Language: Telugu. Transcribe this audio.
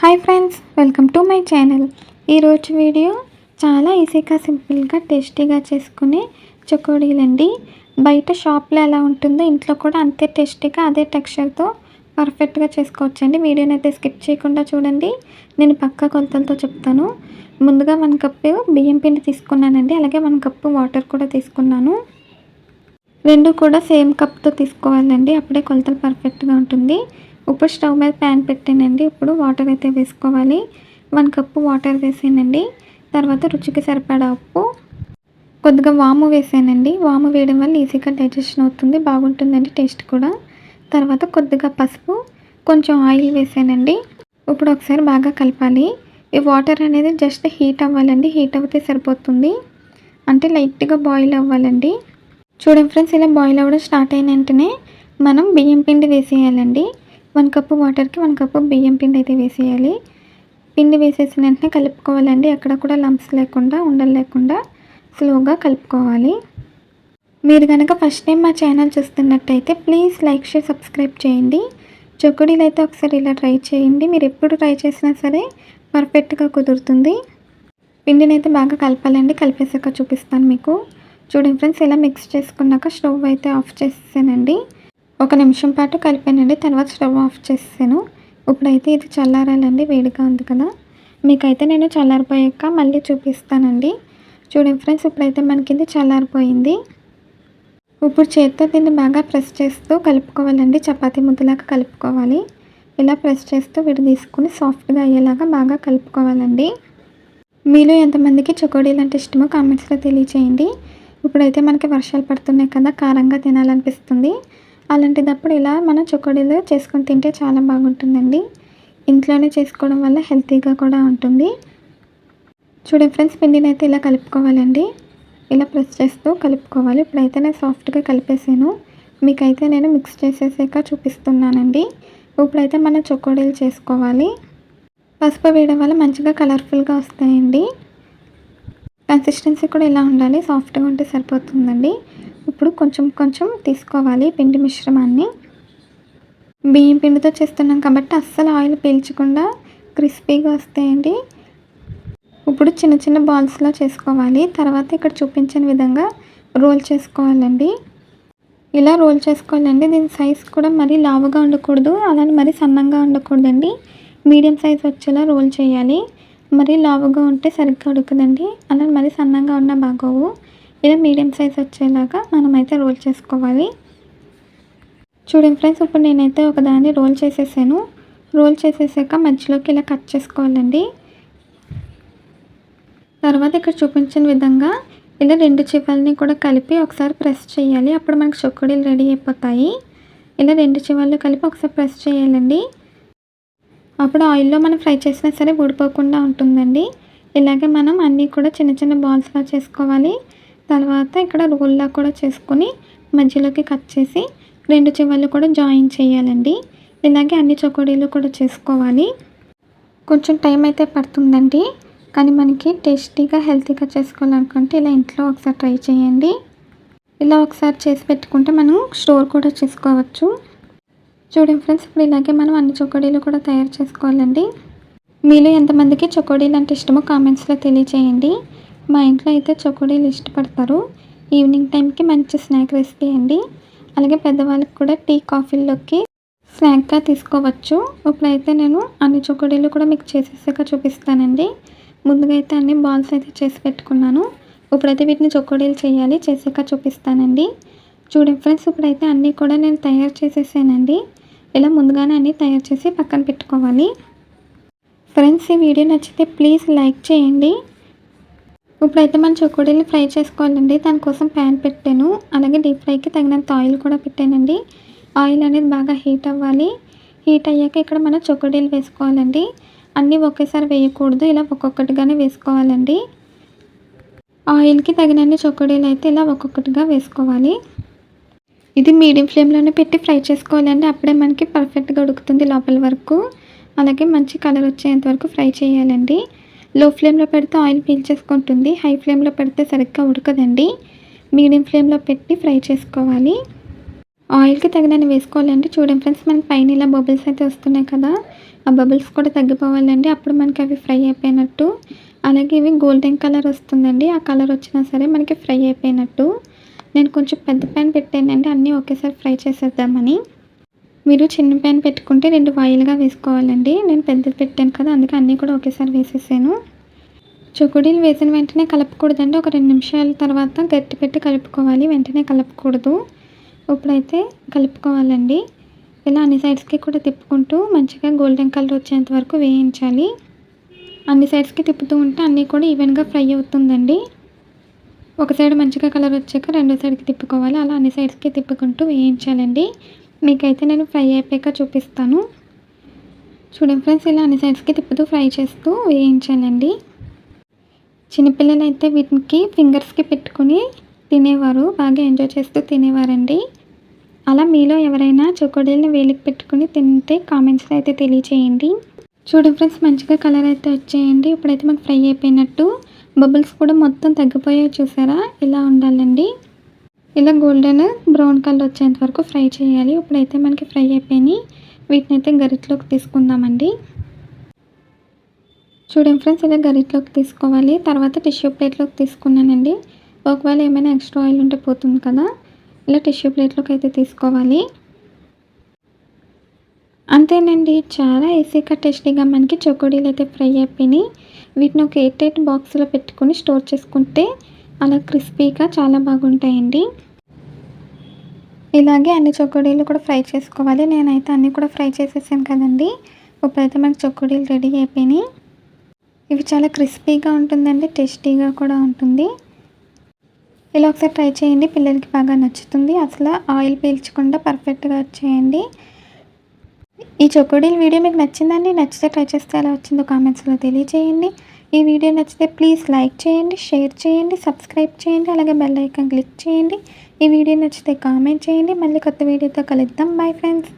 Hi friends, welcome to my channel. ఈరోజు వీడియో చాలా ఈజీగా సింపుల్గా టేస్టీగా చేసుకునే చకోడీలండి. బయట షాప్లో ఎలా ఉంటుందో ఇంట్లో కూడా అంతే టేస్టీగా అదే టెక్స్చర్తో పర్ఫెక్ట్గా చేసుకోవచ్చండి. వీడియోని అయితే స్కిప్ చేయకుండా చూడండి. నేను పక్కా కొలతలతో చెప్తాను. ముందుగా 1 కప్పు బియ్యం పిండి తీసుకున్నానండి. అలాగే 1 కప్పు వాటర్ కూడా తీసుకున్నాను. రెండు కూడా సేమ్ కప్తో తీసుకోవాలండి. అప్పుడే కొలతలు పర్ఫెక్ట్గా ఉంటుంది. ఇప్పుడు స్టవ్ మీద ప్యాన్ పెట్టానండి. ఇప్పుడు వాటర్ అయితే వేసుకోవాలి. 1 కప్పు వాటర్ వేసానండి. తర్వాత రుచికి సరిపడా ఉప్పు, కొద్దిగా వాము వేసానండి. వాము వేయడం వల్ల ఈజీగా డైజెషన్ అవుతుంది, బాగుంటుందండి టేస్ట్ కూడా. తర్వాత కొద్దిగా పసుపు, కొంచెం ఆయిల్ వేసానండి. ఇప్పుడు ఒకసారి బాగా కలపాలి. ఈ వాటర్ అనేది జస్ట్ హీట్ అవ్వాలండి. హీట్ అవుతే సరిపోతుంది, అంటే లైట్గా బాయిల్ అవ్వాలండి. చూడండి ఫ్రెండ్స్, ఇలా బాయిల్ అవ్వడం స్టార్ట్ అయిన వెంటనే మనం బియ్యం పిండి వేసేయాలండి. 1 కప్పు వాటర్కి 1 కప్పు బియ్యం పిండి అయితే వేసేయాలి. పిండి వేసేసిన వెంటనే కలుపుకోవాలండి. ఎక్కడ కూడా లంప్స్ లేకుండా, ఉండలు లేకుండా స్లోగా కలుపుకోవాలి. మీరు కనుక ఫస్ట్ టైం మా ఛానల్ చూస్తున్నట్టయితే ప్లీజ్ లైక్, షేర్, సబ్స్క్రైబ్ చేయండి. చకోడీలు అయితే ఒకసారి ఇలా ట్రై చేయండి. మీరు ఎప్పుడు ట్రై చేసినా సరే పర్ఫెక్ట్గా కుదురుతుంది. పిండిని అయితే బాగా కలపాలండి. కలిపేసాక చూపిస్తాను మీకు. చూడండి ఫ్రెండ్స్, ఇలా మిక్స్ చేసుకున్నాక స్టవ్ అయితే ఆఫ్ చేసేసానండి. 1 నిమిషం పాటు కలిపానండి. తర్వాత స్టవ్ ఆఫ్ చేసాను. ఇప్పుడైతే ఇది చల్లారాలండి, వేడిగా ఉంది కదా. మీకైతే నేను చల్లారిపోయాక మళ్ళీ చూపిస్తానండి. చూడండి ఫ్రెండ్స్, ఇప్పుడైతే మనకి ఇది చల్లారిపోయింది. ఇప్పుడు చేతితో దీన్ని బాగా ప్రెస్ చేస్తూ కలుపుకోవాలండి. చపాతీ ముద్దలాగా కలుపుకోవాలి. ఇలా ప్రెస్ చేస్తూ తీసుకుని సాఫ్ట్గా అయ్యేలాగా బాగా కలుపుకోవాలండి. మీలో ఎంతమందికి చకోడీలు అంటే ఇష్టమో కామెంట్స్లో తెలియచేయండి. ఇప్పుడైతే మనకి వర్షాలు పడుతున్నాయి కదా, కారంగా తినాలనిపిస్తుంది. అలాంటిదప్పుడు ఇలా మనం చకోడీలు చేసుకొని తింటే చాలా బాగుంటుందండి. ఇంట్లోనే చేసుకోవడం వల్ల హెల్తీగా కూడా ఉంటుంది. చూడండి ఫ్రెండ్స్, పిండిని అయితే ఇలా కలుపుకోవాలండి. ఇలా ప్రెస్ చేస్తూ కలుపుకోవాలి. ఇప్పుడైతే నేను సాఫ్ట్గా కలిపేసాను. మీకైతే నేను మిక్స్ చేసేసాక చూపిస్తున్నానండి. ఇప్పుడైతే మనం చకోడీలు చేసుకోవాలి. పసుపు వేయడం వల్ల మంచిగా కలర్ఫుల్గా వస్తాయండి. కన్సిస్టెన్సీ కూడా ఇలా ఉండాలి, సాఫ్ట్గా ఉంటే సరిపోతుందండి. ఇప్పుడు కొంచెం కొంచెం తీసుకోవాలి పిండి మిశ్రమాన్ని. బియ్యం పిండితో చేస్తున్నాం కాబట్టి అస్సలు ఆయిల్ పీల్చకుండా క్రిస్పీగా వస్తాయండి. ఇప్పుడు చిన్న చిన్న బాల్స్లో చేసుకోవాలి. తర్వాత ఇక్కడ చూపించిన విధంగా రోల్ చేసుకోవాలండి. ఇలా రోల్ చేసుకోవాలండి. దీని సైజ్ కూడా మరీ లావుగా ఉండకూడదు, అలానే మరీ సన్నంగా ఉండకూడదండి. మీడియం సైజ్ వచ్చేలా రోల్ చేయాలి. మరీ లావుగా ఉంటే సరిగ్గా ఉడకదండి, అలానే మరీ సన్నంగా ఉన్నా బాగోవు. ఇలా మీడియం సైజ్ వచ్చేలాగా మనమైతే రోల్ చేసుకోవాలి. చూడండి ఫ్రెండ్స్, ఇప్పుడు నేనైతే ఒకదాన్ని రోల్ చేసేసాను. రోల్ చేసేసాక మధ్యలోకి ఇలా కట్ చేసుకోవాలండి. తర్వాత ఇక్కడ చూపించిన విధంగా ఇలా 2 చివర్లని కూడా కలిపి ఒకసారి ప్రెస్ చేయాలి. అప్పుడు మనకు చకోడీలు రెడీ అయిపోతాయి. ఇలా 2 చివర్లు కలిపి ఒకసారి ప్రెస్ చేయాలండి. అప్పుడు ఆయిల్లో మనం ఫ్రై చేసినా సరే ఊడిపోకుండా ఉంటుందండి. ఇలాగే మనం అన్నీ కూడా చిన్న చిన్న బాల్స్లా చేసుకోవాలి. తర్వాత ఇక్కడ రోల్లా కూడా చేసుకొని మధ్యలోకి కట్ చేసి 2 చివర్లు కూడా జాయిన్ చేయాలండి. ఇలాగే అన్ని చకోడీలు కూడా చేసుకోవాలి. కొంచెం టైం అయితే పడుతుందండి, కానీ మనకి టేస్టీగా హెల్తీగా చేసుకోవాలనుకుంటే ఇలా ఇంట్లో ఒకసారి ట్రై చేయండి. ఇలా ఒకసారి చేసి పెట్టుకుంటే మనం స్టోర్ కూడా చేసుకోవచ్చు. చూడండి ఫ్రెండ్స్, ఇప్పుడు ఇలాగే మనం అన్ని చకోడీలు కూడా తయారు చేసుకోవాలండి. మీలో ఎంతమందికి చకోడీలు అంటే ఇష్టమో కామెంట్స్లో తెలియచేయండి. మా ఇంట్లో అయితే చకోడీలు ఇష్టపడతారు. ఈవినింగ్ టైంకి మంచి స్నాక్ రెసిపీ అండి. అలాగే పెద్దవాళ్ళకి కూడా టీ, కాఫీల్లోకి స్నాక్గా తీసుకోవచ్చు. ఇప్పుడైతే నేను అన్ని చకోడీలు కూడా మీకు చేసేసాక చూపిస్తానండి. ముందుగా అయితే అన్ని బాల్స్ అయితే చేసి పెట్టుకున్నాను. ఇప్పుడైతే వీటిని చకోడీలు చేయాలి, చేసాక చూపిస్తానండి. చూడండి ఫ్రెండ్స్, ఇప్పుడైతే అన్నీ కూడా నేను తయారు చేసేసానండి. ఇలా ముందుగానే అన్నీ తయారు చేసి పక్కన పెట్టుకోవాలి. ఫ్రెండ్స్, ఈ వీడియో నచ్చితే ప్లీజ్ లైక్ చేయండి. ఇప్పుడైతే మనం చకోడీలు ఫ్రై చేసుకోవాలండి. దానికోసం ప్యాన్ పెట్టాను. అలాగే డీప్ ఫ్రైకి తగినంత ఆయిల్ కూడా పెట్టానండి. ఆయిల్ అనేది బాగా హీట్ అవ్వాలి. హీట్ అయ్యాక ఇక్కడ మనం చకోడీలు వేసుకోవాలండి. అన్నీ ఒకేసారి వేయకూడదు, ఇలా ఒక్కొక్కటిగానే వేసుకోవాలండి. ఆయిల్కి తగినన్ని చకోడీలు అయితే ఇలా ఒక్కొక్కటిగా వేసుకోవాలి. ఇది మీడియం ఫ్లేమ్లోనే పెట్టి ఫ్రై చేసుకోవాలండి. అప్పుడే మనకి పర్ఫెక్ట్గా ఉడుకుతుంది లోపల వరకు. అలాగే మంచి కలర్ వచ్చేంత వరకు ఫ్రై చేయాలండి. లో ఫ్లేమ్లో పెడితే ఆయిల్ పీల్చేసుకుంటుంది, హై ఫ్లేమ్లో పెడితే సరిగ్గా ఉడకదండి. మీడియం ఫ్లేమ్లో పెట్టి ఫ్రై చేసుకోవాలి. ఆయిల్కి తగినన్ని వేసుకోవాలండి. చూడండి ఫ్రెండ్స్, మనకి పైన ఇలా బబుల్స్ అయితే వస్తున్నాయి కదా, ఆ బబుల్స్ కూడా తగ్గిపోవాలండి. అప్పుడు మనకి అవి ఫ్రై అయిపోయినట్టు. అలాగే ఇవి గోల్డెన్ కలర్ వస్తుందండి. ఆ కలర్ వచ్చినా సరే మనకి ఫ్రై అయిపోయినట్టు. నేను కొంచెం పెద్ద ప్యాన్ పెట్టానండి అన్నీ ఒకేసారి ఫ్రై చేసేద్దామని. మీరు చిన్న ప్యాన్ పెట్టుకుంటే 2 వాయిల్‌గా వేసుకోవాలండి. నేను పెద్దది పెట్టాను కదా! అందుకే అన్నీ కూడా ఒకేసారి వేసేసాను. చెకోడీలు వేసిన వెంటనే కలపకూడదండి. ఒక 2 నిమిషాల తర్వాత గరిటె పెట్టి కలుపుకోవాలి. వెంటనే కలపకూడదు. ఇప్పుడైతే కలుపుకోవాలండి. ఇలా అన్ని సైడ్స్‌కి కూడా తిప్పుకుంటూ మంచిగా గోల్డెన్ కలర్ వచ్చేంత వరకు వేయించాలి. అన్ని సైడ్స్‌కి తిప్పుతూ ఉంటే అన్నీ కూడా ఈవెన్‌గా ఫ్రై అవుతుందండి. ఒక సైడ్ మంచిగా కలర్ వచ్చాక రెండో సైడ్‌కి తిప్పుకోవాలి. అలా అన్ని సైడ్స్‌కి తిప్పుకుంటూ వేయించాలండి. మీకైతే నేను ఫ్రై అయిపోయాక చూపిస్తాను. చూడండి ఫ్రెండ్స్, ఇలా అన్ని సైడ్స్‌కి తిప్పుతూ ఫ్రై చేస్తూ వేయించాలండి. చిన్నపిల్లలైతే వీటికి ఫింగర్స్‌కి పెట్టుకొని తినేవారు. బాగా ఎంజాయ్ చేస్తూ తినేవారండి. అలా మీలో ఎవరైనా చెకోడీలని వేలికి పెట్టుకొని తింటే కామెంట్స్‌లో అయితే తెలియచేయండి. చూడండి ఫ్రెండ్స్, మంచిగా కలర్ అయితే వచ్చేయండి. ఇప్పుడైతే మనకు ఫ్రై అయిపోయినట్టు. బబుల్స్ కూడా మొత్తం తగ్గిపోయాయి చూసారా? ఇలా ఉండాలండి. ఇలా గోల్డెన్ బ్రౌన్ కలర్ వచ్చేంత వరకు ఫ్రై చేయాలి. ఇప్పుడైతే మనకి ఫ్రై అయిపోయినాయి. వీటినైతే గరిటెలోకి తీసుకుందామండి. చూడండి ఫ్రెండ్స్, ఇలా గరిటెలోకి తీసుకోవాలి. తర్వాత టిష్యూ ప్లేట్లోకి తీసుకున్నానండి. ఒకవేళ ఏమైనా ఎక్స్ట్రా ఆయిల్ ఉంటే పోతుంది కదా! ఇలా టిష్యూ ప్లేట్లోకి అయితే తీసుకోవాలి. అంతేనండి, చాలా ఈజీగా టేస్టీగా మనకి చెకోడీలు అయితే ఫ్రై అయిపోయినాయి. వీటిని ఒక ఎయిర్ టైట్ బాక్స్లో పెట్టుకొని స్టోర్ చేసుకుంటే అలా క్రిస్పీగా చాలా బాగుంటాయండి. ఇలాగే అన్ని చెకోడీలు కూడా ఫ్రై చేసుకోవాలి. నేనైతే అన్నీ కూడా ఫ్రై చేసేసాను కదండి. ఇప్పుడైతే మనకి చెకోడీలు రెడీ అయిపోయినాయి. ఇవి చాలా క్రిస్పీగా ఉంటుందండి, టేస్టీగా కూడా ఉంటుంది. ఇలా ఒకసారి ట్రై చేయండి, పిల్లలకి బాగా నచ్చుతుంది. అసలు ఆయిల్ పీల్చకుండా పర్ఫెక్ట్గా వచ్చేయండి. ఈ చెకోడీల వీడియో మీకు నచ్చిందండి? నచ్చితే ట్రై చేస్తే ఎలా వచ్చిందో కామెంట్స్లో తెలియచేయండి. ఈ వీడియో నచ్చితే ప్లీజ్ లైక్ చేయండి, షేర్ చేయండి, సబ్స్క్రైబ్ చేయండి, అలాగే బెల్ ఐకాన్ క్లిక్ చేయండి. ఈ వీడియో నచ్చితే కామెంట్ చేయండి. మళ్ళీ కొత్త వీడియోతో కలుద్దాం. Bye friends.